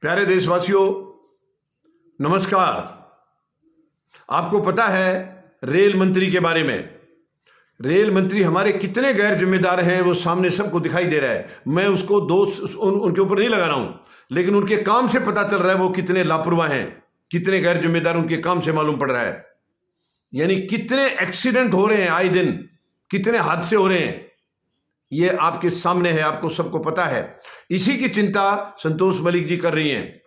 प्यारे देशवासियों, नमस्कार। आपको पता है रेल मंत्री के बारे में। रेल मंत्री हमारे कितने गैर जिम्मेदार हैं वो सामने सबको दिखाई दे रहा है। मैं उसको दोष उनके ऊपर नहीं लगा रहा हूं, लेकिन उनके काम से पता चल रहा है वो कितने लापरवाह हैं, कितने गैर जिम्मेदार उनके काम से मालूम पड़ रहा है। यानी कितने एक्सीडेंट हो रहे हैं आए दिन, कितने हादसे हो रहे हैं, ये आपके सामने है, आपको सबको पता है। इसी की चिंता संतोष मलिक जी कर रही हैं।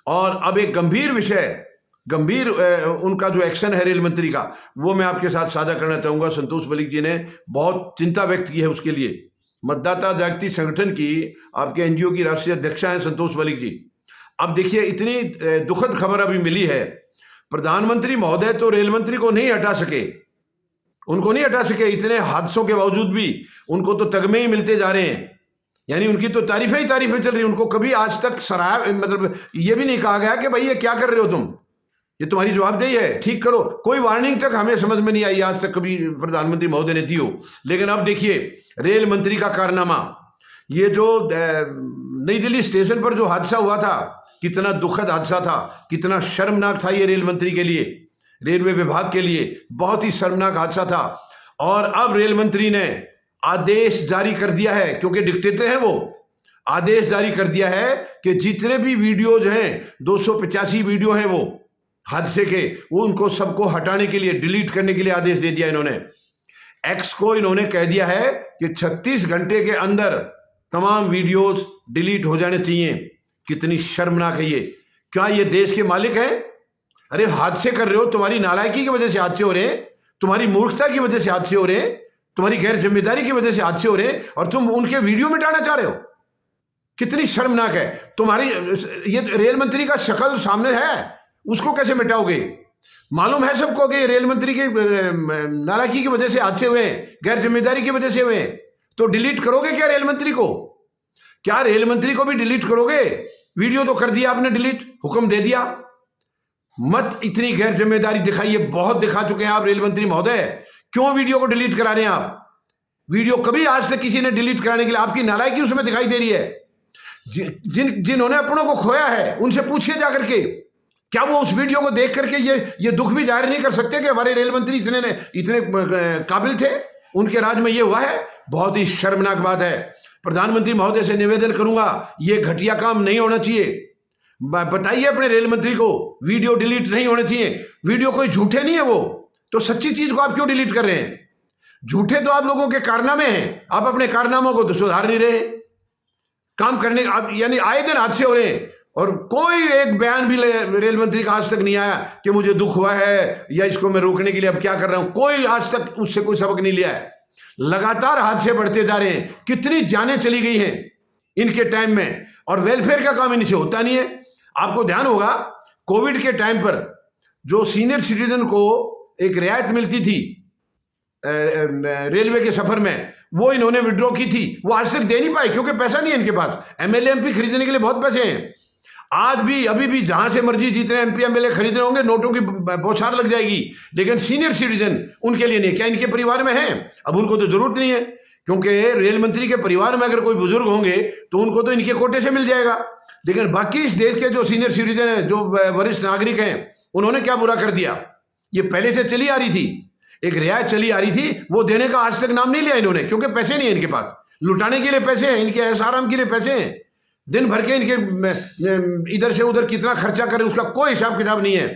और अब एक गंभीर विषय, उनका जो एक्शन है रेल मंत्री का, वो मैं आपके साथ साझा करना चाहूंगा। संतोष मलिक जी ने बहुत चिंता व्यक्त की है उसके लिए। मतदाता जागृति संगठन की, आपके एनजीओ की राष्ट्रीय अध्यक्षा हैं संतोष मलिक जी। अब देखिए, इतनी दुखद खबर अभी मिली है। प्रधानमंत्री महोदय तो रेल मंत्री को नहीं हटा सके, उनको नहीं हटा सके। इतने हादसों के बावजूद भी उनको तो तगमे ही मिलते जा रहे हैं। यानी उनकी तो तारीफें ही तारीफें चल रही हैं। उनको कभी आज तक सराहा, मतलब ये भी नहीं कहा गया कि भाई ये क्या कर रहे हो तुम, ये तुम्हारी जवाबदेही है, ठीक करो। कोई वार्निंग तक हमें समझ में नहीं आई आज तक कभी प्रधानमंत्री महोदय ने दी हो। लेकिन अब देखिए रेल मंत्री का कारनामा, ये जो नई दिल्ली स्टेशन पर जो हादसा हुआ था, कितना दुखद हादसा था, कितना शर्मनाक था ये रेल मंत्री के लिए, रेलवे विभाग के लिए बहुत ही शर्मनाक हादसा था। और अब रेल मंत्री ने आदेश जारी कर दिया है, क्योंकि डिक्टेटर हैं वो, आदेश जारी कर दिया है कि जितने भी वीडियोज हैं, 285 वीडियो हैं वो हादसे के, वो उनको सबको हटाने के लिए, डिलीट करने के लिए आदेश दे दिया इन्होंने। एक्स को इन्होंने कह दिया है कि 36 घंटे के अंदर तमाम वीडियोज डिलीट हो जाने चाहिए। कितनी शर्मनाक है ये। क्या ये देश के मालिक हैं? अरे हादसे कर रहे हो, तुम्हारी नालायकी की वजह से हादसे हो रहे हैं, तुम्हारी मूर्खता की वजह से हादसे हो रहे हैं, तुम्हारी गैर जिम्मेदारी की वजह से हादसे हो रहे हैं, और तुम उनके वीडियो मिटाना चाह रहे हो। कितनी शर्मनाक है तुम्हारी। ये रेल मंत्री का शक्ल सामने है, उसको कैसे मिटाओगे? मालूम है सबको कि रेल मंत्री के नालायकी की वजह से हादसे हुए हैं, गैर जिम्मेदारी की वजह से हुए हैं। तो डिलीट करोगे क्या रेल मंत्री को? क्या रेल मंत्री को भी डिलीट करोगे? वीडियो तो कर दिया आपने डिलीट, हुक्म दे दिया। मत इतनी गैर जिम्मेदारी दिखाइए, बहुत दिखा चुके हैं आप रेल मंत्री महोदय। क्यों वीडियो को डिलीट करा रहे हैं आप? वीडियो कभी आज तक किसी ने डिलीट कराने के लिए, आपकी नालायकी उसमें दिखाई दे रही है। जिन्होंने अपनों को खोया है उनसे पूछिए जाकर के, क्या वो उस वीडियो को देख करके ये दुख भी जाहिर नहीं कर सकते कि हमारे रेल मंत्री इतने काबिल थे, उनके राज में ये हुआ है? बहुत ही शर्मनाक बात है। प्रधानमंत्री महोदय से निवेदन करूंगा, ये घटिया काम नहीं होना चाहिए। बताइए अपने रेल मंत्री को, वीडियो डिलीट नहीं होने चाहिए। वीडियो कोई झूठे नहीं है वो, तो सच्ची चीज को आप क्यों डिलीट कर रहे हैं? झूठे तो आप लोगों के कारनामे हैं, आप अपने कारनामों को तो सुधार नहीं रहे काम करने। आप यानी आए दिन हादसे हो रहे हैं, और कोई एक बयान भी रेल मंत्री का आज तक नहीं आया कि मुझे दुख हुआ है या इसको मैं रोकने के लिए अब क्या कर रहा हूं। कोई आज तक उससे कोई सबक नहीं लिया है। लगातार हादसे बढ़ते जा रहे हैं, कितनी जानें चली गई हैं इनके टाइम में, और वेलफेयर का काम इनसे होता नहीं है। आपको ध्यान होगा कोविड के टाइम पर जो सीनियर सिटीजन को एक रियायत मिलती थी रेलवे के सफर में, वो इन्होंने विड्रॉ की थी। वो आज तक दे नहीं पाए क्योंकि पैसा नहीं है इनके पास। एमएलए एमपी खरीदने के लिए बहुत पैसे हैं। आज भी अभी भी जहां से मर्जी जितने एमपी एमएलए खरीद रहे होंगे, नोटों की बौछार लग जाएगी। लेकिन सीनियर सिटीजन उनके लिए नहीं। क्या इनके परिवार में है? अब उनको तो जरूरत नहीं है, क्योंकि रेल मंत्री के परिवार में अगर कोई बुजुर्ग होंगे तो उनको तो इनके कोटे से मिल जाएगा। लेकिन बाकी इस देश के जो सीनियर सिटीजन हैं, जो वरिष्ठ नागरिक हैं, उन्होंने क्या बुरा कर दिया? ये पहले से चली आ रही थी, एक रियायत चली आ रही थी, वो देने का आज तक नाम नहीं लिया इन्होंने, क्योंकि पैसे नहीं है इनके पास। लुटाने के लिए पैसे हैं, इनके ऐश आराम के लिए पैसे हैं। दिन भर के इनके इधर से उधर कितना खर्चा करें उसका कोई हिसाब किताब नहीं है।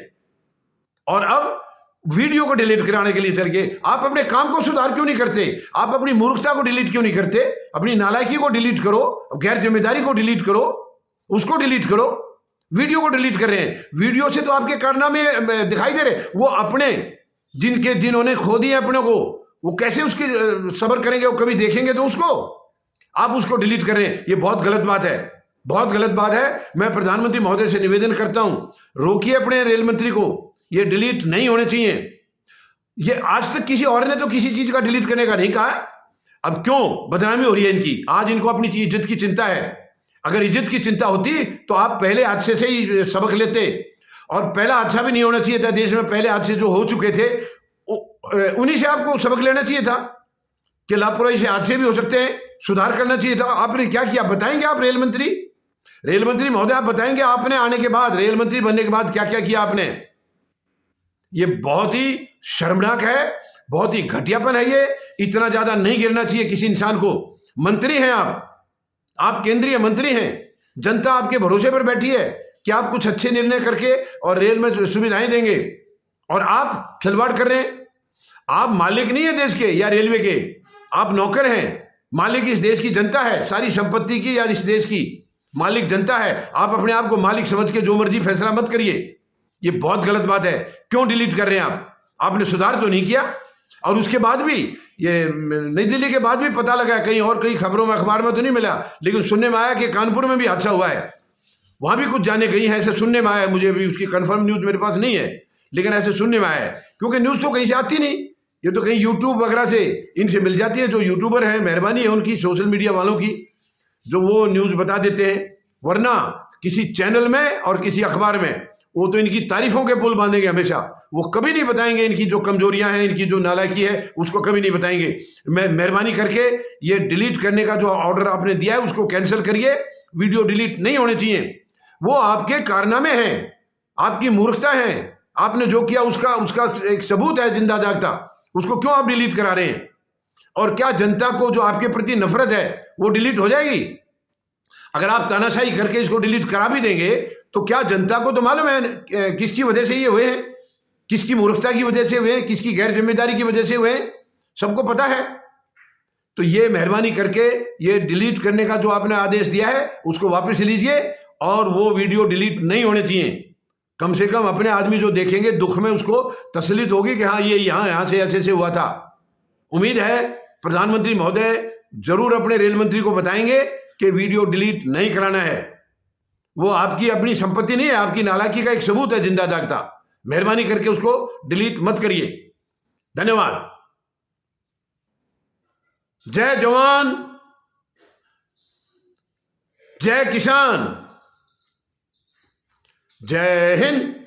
और अब वीडियो को डिलीट कराने के लिए चल के आप अपने काम को सुधार क्यों नहीं करते? आप अपनी मूर्खता को डिलीट क्यों नहीं करते? अपनी नालायकी को डिलीट करो, गैर जिम्मेदारी को डिलीट करो, उसको डिलीट करो। वीडियो को डिलीट कर रहे हैं, वीडियो से तो आपके कारनामे दिखाई दे रहे। वो अपने जिन्होंने खो दिए अपने को, वो कैसे उसकी सब्र करेंगे? वो कभी देखेंगे तो उसको, आप उसको डिलीट कर रहे हैं। ये बहुत गलत बात है, बहुत गलत बात है। मैं प्रधानमंत्री महोदय से निवेदन करता हूं, रोकिए अपने रेल मंत्री को, ये डिलीट नहीं होने चाहिए। ये आज तक किसी और ने तो किसी चीज का डिलीट करने का नहीं कहा। अब क्यों बदनामी हो रही है इनकी? आज इनको अपनी इज्जत की चिंता है। अगर इज्जत की चिंता होती तो आप पहले हादसे से ही सबक लेते, और पहला हादसा भी नहीं होना चाहिए था देश में। पहले हादसे जो हो चुके थे उन्हीं से आपको सबक लेना चाहिए था कि लापरवाही से हादसे भी हो सकते हैं, सुधार करना चाहिए था। आपने क्या किया बताएंगे आप रेल मंत्री? रेल मंत्री महोदय, आप बताएंगे आपने आने के बाद, रेल मंत्री बनने के बाद क्या क्या किया आपने? ये बहुत ही शर्मनाक है, बहुत ही घटियापन है ये। इतना ज्यादा नहीं गिरना चाहिए किसी इंसान को। मंत्री हैं आप केंद्रीय मंत्री हैं, जनता आपके भरोसे पर बैठी है कि आप कुछ अच्छे निर्णय करके और रेल में सुविधाएं देंगे, और आप खिलवाड़ कर रहे हैं। आप मालिक नहीं है देश के या रेलवे के, आप नौकर हैं। मालिक इस देश की जनता है, सारी संपत्ति की या इस देश की मालिक जनता है। आप अपने आप को मालिक समझ के जो मर्जी फैसला मत करिए, ये बहुत गलत बात है। क्यों डिलीट कर रहे हैं आप? आपने सुधार तो नहीं किया। और उसके बाद भी ये नई दिल्ली के बाद भी पता लगा, कहीं और कई खबरों में अखबार में तो नहीं मिला, लेकिन सुनने में आया कि कानपुर में भी हादसा हुआ है, वहां भी कुछ जाने गई हैं, ऐसे सुनने में आया। मुझे भी उसकी कंफर्म न्यूज मेरे पास नहीं है, लेकिन ऐसे सुनने में आया है, क्योंकि न्यूज तो कहीं से आती नहीं, ये तो कहीं यूट्यूब वगैरह से इनसे मिल जाती है। जो यूट्यूबर हैं, मेहरबानी है उनकी, सोशल मीडिया वालों की, जो वो न्यूज बता देते हैं। वरना किसी चैनल में और किसी अखबार में वो तो इनकी तारीफों के पुल बांधेंगे हमेशा, वो कभी नहीं बताएंगे इनकी जो कमजोरियां हैं, इनकी जो नालायकी है, उसको कभी नहीं बताएंगे। मैं मेहरबानी करके ये डिलीट करने का जो ऑर्डर आपने दिया है उसको कैंसिल करिए। वीडियो डिलीट नहीं होने चाहिए। वो आपके कारनामे हैं, आपकी मूर्खता है। आपने जो किया उसका एक सबूत है जिंदा जागता, उसको क्यों आप डिलीट करा रहे हैं? और क्या जनता को जो आपके प्रति नफरत है वो डिलीट हो जाएगी? अगर आप तानाशाही करके इसको डिलीट करा भी देंगे तो क्या जनता को तो मालूम है किसकी वजह से ये हुए हैं, किसकी मूर्खता की वजह से हुए हैं, किसकी गैर जिम्मेदारी की वजह से हुए हैं, सबको पता है। तो ये मेहरबानी करके ये डिलीट करने का जो आपने आदेश दिया है उसको वापस लीजिए, और वो वीडियो डिलीट नहीं होने चाहिए। कम से कम अपने आदमी जो देखेंगे दुख में, उसको तसल्ली होगी कि हाँ ये यहां से ऐसे हुआ था। उम्मीद है प्रधानमंत्री महोदय जरूर अपने रेल मंत्री को बताएंगे कि वीडियो डिलीट नहीं कराना है। वो आपकी अपनी संपत्ति नहीं है, आपकी नालायकी का एक सबूत है जिंदा जागता। मेहरबानी करके उसको डिलीट मत करिए। धन्यवाद। जय जवान, जय किसान, जय हिंद।